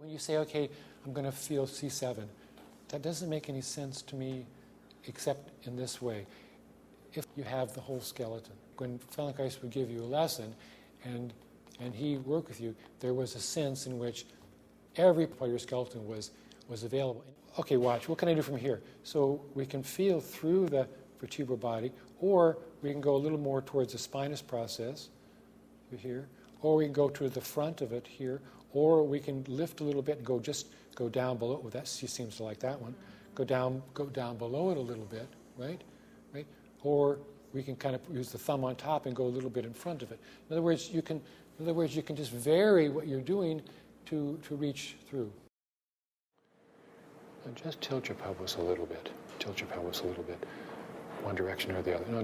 When you say, okay, I'm going to feel C7, that doesn't make any sense to me except in this way. If you have the whole skeleton, when Feldenkrais would give you a lesson and he worked with you, there was a sense in which every part of your skeleton was available. Okay, watch, what can I do from here? So we can feel through the vertebral body, or we can go a little more towards the spinous process through here, or we can go to the front of it here, or we can lift a little bit and go down below. Well, that she seems to like that one. Go down below it a little bit, right? Or we can kind of use the thumb on top and go a little bit in front of it. In other words, you can just vary what you're doing to reach through. And just tilt your pelvis a little bit. Tilt your pelvis a little bit, one direction or the other. No,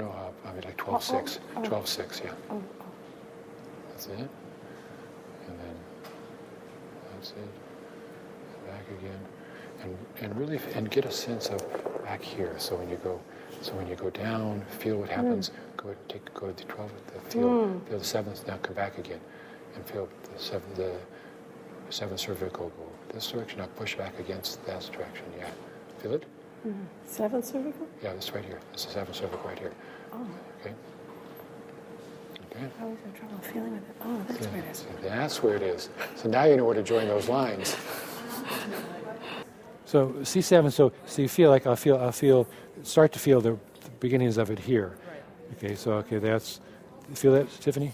I mean like 12-6. 12-6, yeah. That's it. And then that's it. Back again, and really get a sense of back here. So when you go down, feel what happens. Go to the 12th. Feel the 7th. Now come back again, and feel the 7th cervical go this direction. Now push back against that direction. Yeah, feel it. 7th cervical. Yeah, this right here. This is 7th cervical right here. Oh. Okay. I always have trouble feeling with it. Oh, that's where it is. That's where it is. So now you know where to join those lines. So C7. So you feel like I'll start to feel the beginnings of it here. Okay. So that's feel that, Tiffany.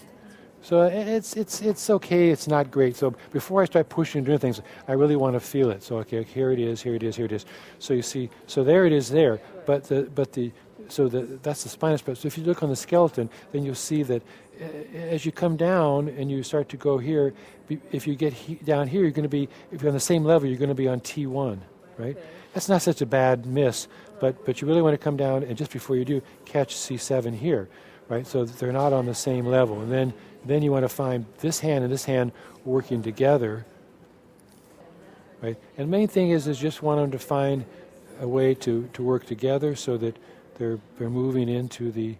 So it's okay. It's not great. So before I start pushing and doing things, I really want to feel it. So okay, here it is. Here it is. Here it is. So you see. So there it is there. That's the spinous part. So if you look on the skeleton, then you'll see that as you come down and you start to go here, if you get down here, you're going to be, if you're on the same level, you're going to be on T1, right? That's not such a bad miss, but you really want to come down and just before you do, catch C7 here, right? So that they're not on the same level. And then you want to find this hand and this hand working together, right? And the main thing is just want them to find a way to work together so that they're moving into the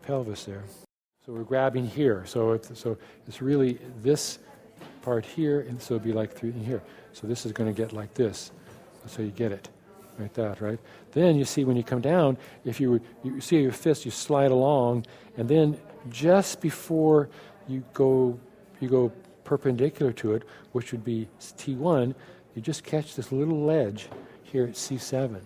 pelvis there. So we're grabbing here. So it's really this part here, and so it'd be like through here. So this is going to get like this. So you get it, like that, right? Then you see when you come down, if you see your fist, you slide along, and then just before you go perpendicular to it, which would be T1, you just catch this little ledge here at C7,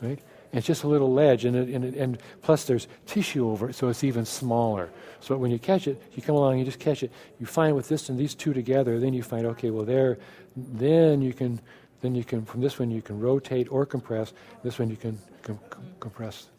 right? And it's just a little ledge, and plus there's tissue over it, so it's even smaller. So when you catch it, you come along, you just catch it. You find with this and these two together, then you find, okay, well there, then you can from this one you can rotate or compress. This one you can compress